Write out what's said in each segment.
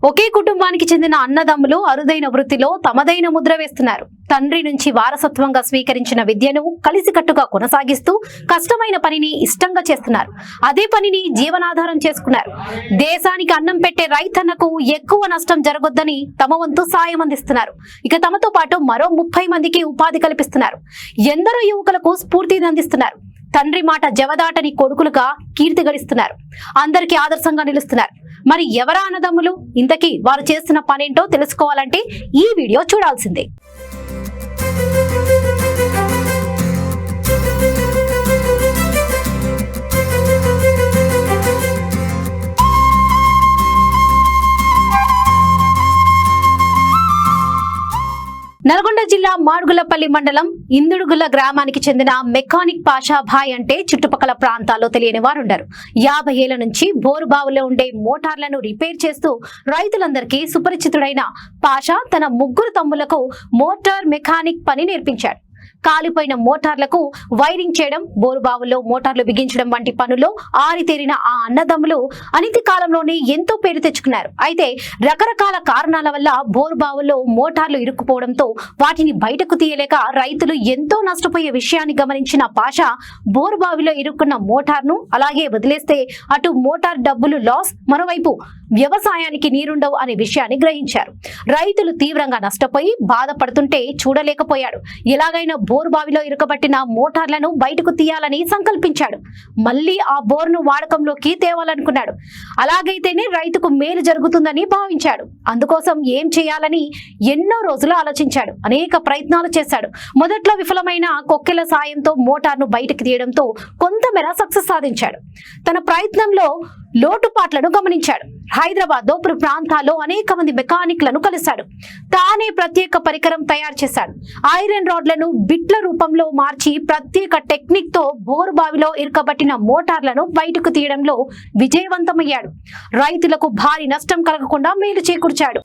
ఒకే కుటుంబానికి చెందిన అన్నదమ్ములు అరుదైన వృత్తిలో తమదైన ముద్ర వేస్తున్నారు. తండ్రి నుంచి వారసత్వంగా స్వీకరించిన విద్యను కలిసికట్టుగా కొనసాగిస్తూ కష్టమైన పనిని ఇష్టంగా చేస్తున్నారు. అదే పనిని జీవనాధారం చేసుకున్నారు. దేశానికి అన్నం పెట్టే రైతన్నకు ఎక్కువ నష్టం జరగొద్దని తమ వంతు సాయం అందిస్తున్నారు. ఇక తమతో పాటు మరో 30 మందికి ఉపాధి కల్పిస్తున్నారు. ఎందరో యువకులకు స్ఫూర్తిని అందిస్తున్నారు. తండ్రి మాట జవదాటని కొడుకులుగా కీర్తి గడిస్తున్నారు. అందరికీ ఆదర్శంగా నిలుస్తున్నారు. మరి ఎవరా అన్నదమ్ములు? ఇంతకీ వారు చేస్తున్న పనేంటో తెలుసుకోవాలంటే ఈ వీడియో చూడాల్సిందే. నల్గొండ జిల్లా మాడుగులపల్లి మండలం ఇందుడుగుల గ్రామానికి చెందిన మెకానిక్ పాషా భాయ్ అంటే చుట్టుపక్కల ప్రాంతాల్లో తెలియని వారుండరు. 50 ఏళ్ల నుంచి బోరుబావులో ఉండే మోటార్లను రిపేర్ చేస్తూ రైతులందరికీ సుపరిచితుడైన పాషా తన 3 తమ్ములకు మోటార్ మెకానిక్ పని నేర్పించాడు. కాలిపోయిన మోటార్లకు వైరింగ్ చేయడం, బోరుబావుల్లో మోటార్లు బిగించడం వంటి పనుల్లో ఆరితేరిన ఆ అన్నదమ్ములు అనతి కాలంలోనే ఎంతో పేరు తెచ్చుకున్నారు. అయితే రకరకాల కారణాల వల్ల బోరుబావుల్లో మోటార్లు ఇరుక్కుపోవడంతో వాటిని బయటకు తీయలేక రైతులు ఎంతో నష్టపోయే విషయాన్ని గమనించిన పాషా బోరుబావిలో ఇరుక్కున్న మోటార్ను అలాగే వదిలేస్తే అటు మోటార్ డబ్బులు లాస్, మరోవైపు వ్యవసాయానికి నీరుండవు అనే విషయాన్ని గ్రహించారు. రైతులు తీవ్రంగా నష్టపోయి బాధపడుతుంటే చూడలేకపోయాడు. ఎలాగైనా బోరుబావిలో ఇరుకబట్టిన మోటార్లను బయటకు తీయాలని సంకల్పించాడు. మళ్ళీ ఆ బోర్ను వాడకంలోకి తేవాలనుకున్నాడు. అలాగైతేనే రైతుకు మేలు జరుగుతుందని భావించాడు. అందుకోసం ఏం చేయాలని ఎన్నో రోజులు ఆలోచించాడు. అనేక ప్రయత్నాలు చేశాడు. మొదట్లో విఫలమైన కొక్కెల సాయంతో మోటార్ను బయటకు తీయడంతో కొంతమేర సక్సెస్ సాధించాడు. తన ప్రయత్నంలో లోటుపాట్లను గమనించాడు. హైదరాబాద్ దోపురు ప్రాంతాల్లో అనేక మంది మెకానిక్లను కలిశాడు. తానే ప్రత్యేక పరికరం తయారు చేశాడు. ఐరన్ రాడ్లను బిట్ల రూపంలో మార్చి ప్రత్యేక టెక్నిక్ తో బోరుబావిలో ఇరుకబట్టిన మోటార్లను బయటకు తీయడంలో విజయవంతమయ్యాడు. రైతులకు భారీ నష్టం కలగకుండా మేలు చేకూర్చాడు.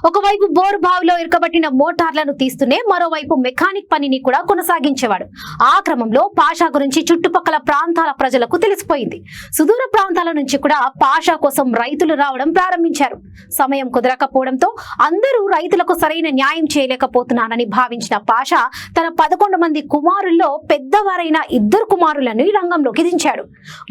ఒకవైపు బోరు బావిలో ఇరుకబట్టిన మోటార్లను తీస్తూనే మరోవైపు మెకానిక్ పనిని కూడా కొనసాగించేవాడు. ఆ క్రమంలో పాషా గురించి చుట్టుపక్కల ప్రాంతాల ప్రజలకు తెలిసిపోయింది. సుదూర ప్రాంతాల నుంచి కూడా పాషా కోసం రైతులు రావడం ప్రారంభించారు. సమయం కుదరకపోవడంతో అందరూ రైతులకు సరైన న్యాయం చేయలేకపోతున్నానని భావించిన పాషా తన 11 మంది కుమారుల్లో పెద్దవారైన 2 కుమారులను రంగంలోకి దించాడు.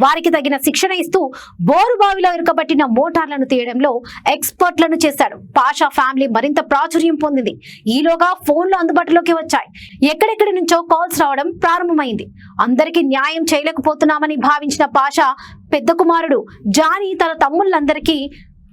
వారికి తగిన శిక్షణ ఇస్తూ బోరు బావిలో ఇరుకబట్టిన మోటార్లను తీయడంలో ఎక్స్పర్ట్లను చేశాడు. పాషా ఫ్యామిలీ మరింత ప్రాచుర్యం పొందింది. ఈలోగా ఫోన్లు అందుబాటులోకి వచ్చాయి. ఎక్కడెక్కడి నుంచో కాల్స్ రావడం ప్రారంభమైంది. అందరికీ న్యాయం చేయలేకపోతున్నామని భావించిన పాషా పెద్ద కుమారుడు జానీ తన తమ్ముళ్ళందరికీ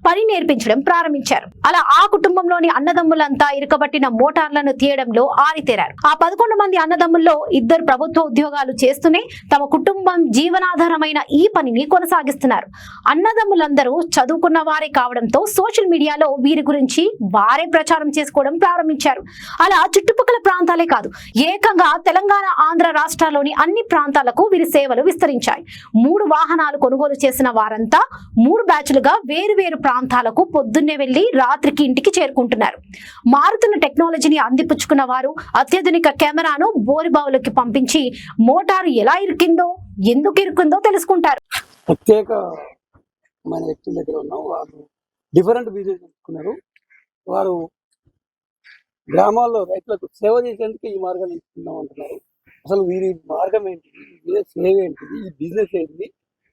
పని నేర్పించడం ప్రారంభించారు. అలా ఆ కుటుంబంలోని అన్నదమ్ములంతా ఇరుకబట్టిన మోటార్లను తీయడంలో ఆరితేరారు. ఆ 11 మంది అన్నదమ్ముల్లో 2 ప్రభుత్వ ఉద్యోగాలు చేస్తూనే తమ కుటుంబం జీవనాధారమైన ఈ పనిని కొనసాగిస్తున్నారు. అన్నదమ్ములందరూ చదువుకున్న వారే కావడంతో సోషల్ మీడియాలో వీరి గురించి వారే ప్రచారం చేసుకోవడం ప్రారంభించారు. అలా చుట్టుపక్కల ప్రాంతాలే కాదు, ఏకంగా తెలంగాణ, ఆంధ్ర రాష్ట్రాల్లోని అన్ని ప్రాంతాలకు వీరి సేవలు విస్తరించాయి. 3 వాహనాలు కొనుగోలు చేసిన వారంతా 3 బ్యాచ్లుగా వేరు ప్రాంతాలకు పొద్దున్నే వెళ్లి రాత్రికి ఇంటికి చేరుకుంటున్నారు. మారుతున్న టెక్నాలజీని అందిపుచ్చుకున్న వారు అత్యాధునిక కెమెరాను బోరుబావులకి పంపించి మోటారు ఎలా ఇరికిందో, ఎందుకు ఇరుకుందో తెలుసుకుంటారు. ప్రత్యేకమైన వ్యక్తుల దగ్గర ఉన్న వారు డిఫరెంట్ బిజినెస్ చేసుకున్నారు. వారు గ్రామాల్లో రైతులకు సేవ చేసేందుకు ఈ మార్గాన్ని ఎంచుకుందాం అంటున్నారు. అసలు వీరి మార్గం ఏంటిది, వీరి సేవ ఏంటిది, ఈ బిజినెస్ ఏంటిది,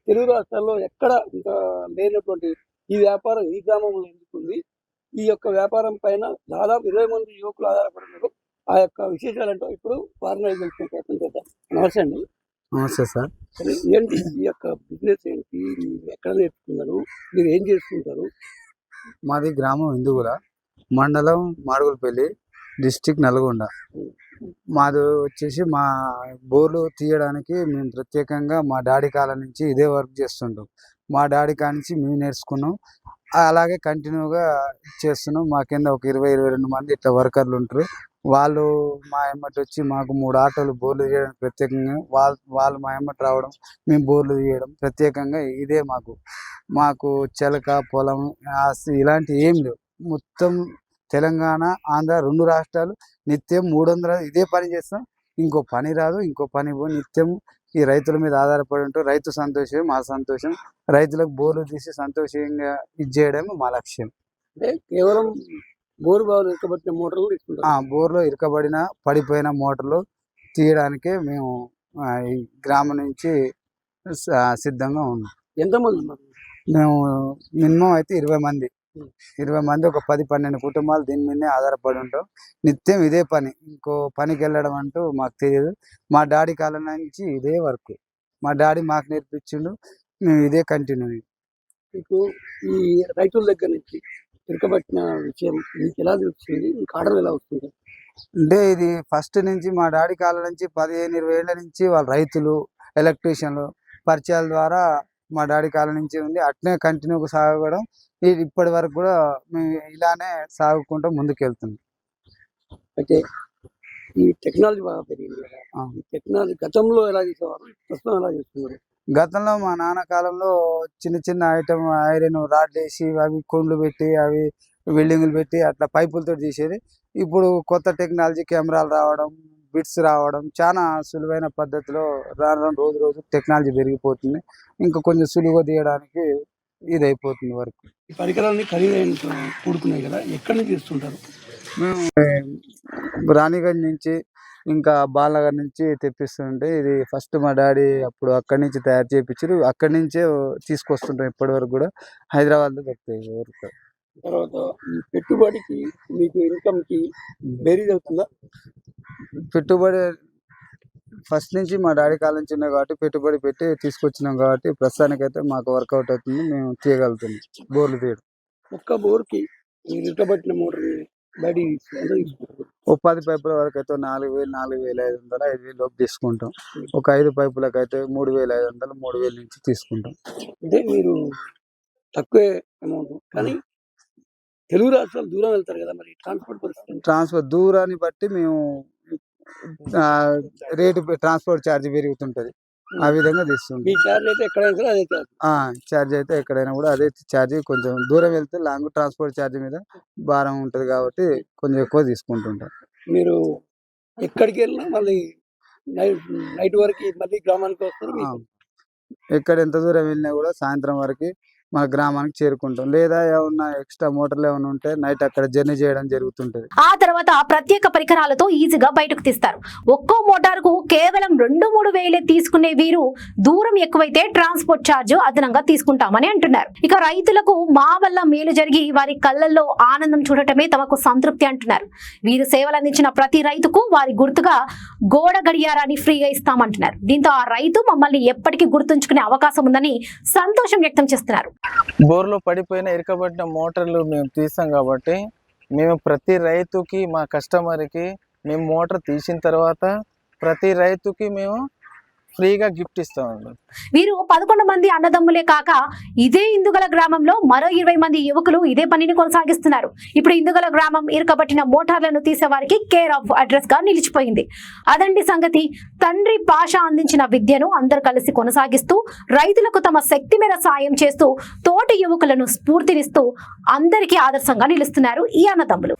తెలుగు రాష్ట్రాల్లో ఎక్కడ ఇంకా లేనటువంటి ఈ వ్యాపారం ఈ గ్రామంలో ఎందుకుంది, ఈ యొక్క వ్యాపారం పైన దాదాపు 20 మంది యువకులు ఆధారపడుతున్నారు. ఆ యొక్క విశేషాలంటూ ఇప్పుడు వారిని తెలుసుకునే ప్రయత్నం చేద్దాం. నమస్తే అండి. నమస్తే సార్. ఏంటి ఈ యొక్క బిజినెస్ ఏంటి, మీరు ఎక్కడ నేర్చుకున్నారు, మీరు ఏం చేస్తుంటారు? మాది గ్రామం ఇందుగుల, మండలం మాడుగులపల్లి, డిస్టిక్ నల్గొండ. మాది వచ్చేసి మా బోర్లు తీయడానికి మేము ప్రత్యేకంగా మా డాడీ కాలం నుంచి ఇదే వర్క్ చేస్తుంటాం. మా డాడీ కాడ నుంచి మేము నేర్చుకున్నాం. అలాగే కంటిన్యూగా చేస్తున్నాం. మా కింద ఒక 20-22 మంది ఇట్లా వర్కర్లు ఉంటారు. వాళ్ళు మా ఎమ్మటి వచ్చి మాకు 3 ఆటోలు బోర్లు తీయడానికి ప్రత్యేకంగా వాళ్ళు మా ఎమ్మటి రావడం, మేము బోర్లు తీయడం ప్రత్యేకంగా ఇదే మాకు చెలక పొలం ఆస్తి ఇలాంటి ఏం లేవు. మొత్తం తెలంగాణ ఆంధ్ర 2 రాష్ట్రాలు నిత్యం 300 ఇదే పని చేస్తాం. ఇంకో పని రాదు, ఇంకో పని నిత్యం ఈ రైతుల మీద ఆధారపడి ఉంటాం. రైతు సంతోషం మా సంతోషం. రైతులకు బోర్లు తీసి సంతోషంగా ఇచ్చేయడం మా లక్ష్యం. అంటే కేవలం బోరు బావులు ఎక్కబట్టిన మోటార్లు తీసుకుంటారు. బోర్లో ఇరకబడిన పడిపోయిన మోటార్లు తీయడానికే మేము ఈ గ్రామం నుంచి సిద్ధంగా ఉన్నాం. ఎంతమంది ఉన్నారు? మేము మినిమం అయితే 20 మంది ఒక 10-12 కుటుంబాలు దీని మీదనే ఆధారపడి ఉంటాం. నిత్యం ఇదే పని, ఇంకో పనికి వెళ్ళడం అంటూ మాకు తెలియదు. మా డాడీ కాలం నుంచి ఇదే వర్క్. మా డాడీ మాకు నేర్పించిండు, మేము ఇదే కంటిన్యూ. మీకు ఈ రైతుల దగ్గర నుంచి ఇరకబట్టిన విషయం మీకు ఎలా తెలుస్తుంది? మీకు ఆర్డర్ ఎలా వస్తుంది? అంటే ఇది ఫస్ట్ నుంచి మా డాడీ కాలం నుంచి 15-20 ఏళ్ల నుంచి వాళ్ళ రైతులు, ఎలక్ట్రీషియన్లు పరిచయాల ద్వారా మా డాడీ కాలం నుంచి ఉంది. అట్నే కంటిన్యూగా సాగడం ఇది ఇప్పటి వరకు కూడా మేము ఇలానే సాగుకుంటూ ముందుకెళ్తున్నాం. అయితే ఈ టెక్నాలజీ బాగా పెరిగింది కదా, ఈ టెక్నాలజీ గతంలో ఎలా చేసేవారు, ప్రస్తుతం ఎలా చేస్తున్నారు? గతంలో మా నాన్న కాలంలో చిన్న చిన్న ఐటమ్ ఐరన్ రాడ్లు వేసి అవి కొండ్లు పెట్టి అవి వెల్డింగ్లు పెట్టి అట్లా పైపులతో తీసేది. ఇప్పుడు కొత్త టెక్నాలజీ కెమెరాలు రావడం, బిట్స్ రావడం చాలా సులువైన పద్ధతిలో రాను రోజు రోజు టెక్నాలజీ పెరిగిపోతుంది. ఇంకా కొంచెం సులువుగా తీయడానికి ఇది అయిపోతుంది వరకు. ఈ పరికరాలన్నీ ఖరీదైన కూడుకున్నాయి కదా, ఎక్కడి నుంచి తీస్తుంటారు? మేము రాణిగంజ్ నుంచి ఇంకా బాలనగర్ నుంచి తెప్పిస్తుంటే ఇది ఫస్ట్ మా డాడీ అప్పుడు అక్కడి నుంచి తయారు చేయించారు. అక్కడి నుంచే తీసుకొస్తుంటాం ఇప్పటి వరకు కూడా. హైదరాబాద్లో దొరుకుతాయి ఊరికి. తర్వాత ఈ పెట్టుబడికి మీకు ఇన్కమ్కి బేరీజ్ అవుతుందా? పెట్టుబడి ఫస్ట్ నుంచి మా డాడీ కాలం నుంచి ఉన్నాయి కాబట్టి పెట్టుబడి పెట్టి తీసుకొచ్చినాం కాబట్టి ప్రస్తుతానికైతే మాకు వర్కౌట్ అవుతుంది. మేము తీయగలుగుతున్నాం బోర్లు తీయడం. ఒక్క బోర్కి మీరు ఇరకబట్టిన మోటార్ బయట ఎంత తీసుకుంటారు? ఓ 10 పైపుల వరకు అయితే 4,000, 4,500, 5,000 లోపు తీసుకుంటాం. ఒక 5 పైపులకు అయితే 3,500, 3,000 నుంచి తీసుకుంటాం. అంటే మీరు తక్కువే అమౌంట్, కానీ తెలుగు రాష్ట్రాలు దూరం వెళ్తారు కదా, మరి ట్రాన్స్పోర్ట్ పరిస్థితి? ట్రాన్స్పోర్ట్ దూరాన్ని బట్టి మేము రేటు ట్రాన్స్పోర్ట్ ఛార్జ్ పెరుగుతుంటది. ఆ విధంగా తీసుకుంటాం. మీ ఛార్జ్ అయితే ఎక్కడైనా సరే అదే ఛార్జ్? ఛార్జ్ అయితే ఎక్కడైనా కూడా అదే ఛార్జ్. కొంచెం దూరం వెళ్తే లాంగ్ ట్రాన్స్పోర్ట్ ఛార్జ్ మీద భారం ఉంటుంది కాబట్టి కొంచెం ఎక్కువ తీసుకుంటుంటాం. మీరు ఎక్కడికి వెళ్ళినా మళ్ళీ నైట్ వరకు మళ్ళీ గ్రామానికి వస్తారు. ఎక్కడ ఎంత దూరం వెళ్ళినా కూడా సాయంత్రం వరకు మా గ్రామానికి చేరుకుంటాం. లేదా ఏమన్నా ఎక్స్ట్రా మోటార్లు ఏమైనా ఉంటే నైట్ అక్కడ జర్నీ చేయడం జరుగుతుంటది. ఆ తర్వాత ప్రత్యేక పరికరాలతో ఈజీగా బయటకు తీస్తారు. ఒక్కో మోటార్కు కేవలం 2-3 వేలే తీసుకునే వీరు దూరం ఎక్కువైతే ట్రాన్స్పోర్ట్ ఛార్జ్ అదనంగా తీసుకుంటామని అంటున్నారు. ఇక రైతులకు మా వల్ల మేలు జరిగి వారి కళ్ళల్లో ఆనందం చూడటమే తమకు సంతృప్తి అంటున్నారు. వీరు సేవలు అందించిన ప్రతి రైతుకు వారి గుర్తుగా గోడ గడియారాన్ని ఫ్రీగా ఇస్తామంటున్నారు. దీంతో ఆ రైతు మమ్మల్ని ఎప్పటికీ గుర్తుంచుకునే అవకాశం ఉందని సంతోషం వ్యక్తం చేస్తున్నారు. బోర్లో పడిపోయిన ఇరకబడిన మోటార్లు మేము తీస్తాం కాబట్టి మేము ప్రతి రైతుకి, మా కస్టమర్కి మేము మోటార్ తీసిన తర్వాత ప్రతి రైతుకి మేము ఫ్రీగా గిఫ్ట్ ఇస్తామండి. వీరు 11 మంది అన్నదమ్ములే కాక ఇదే ఇందుగల గ్రామంలో మరో 20 మంది యువకులు ఇదే పనిని కొనసాగిస్తున్నారు. ఇప్పుడు ఇందుగల గ్రామం ఇరకబట్టిన మోటార్లను తీసే వారికి కేర్ ఆఫ్ అడ్రస్ గా నిలిచిపోయింది. అదండి సంగతి. తండ్రి పాషా అందించిన విద్యను అందరూ కలిసి కొనసాగిస్తూ రైతులకు తమ శక్తి మేర సాయం చేస్తూ తోటి యువకులను స్ఫూర్తినిస్తూ అందరికీ ఆదర్శంగా నిలుస్తున్నారు ఈ అన్నదమ్ములు.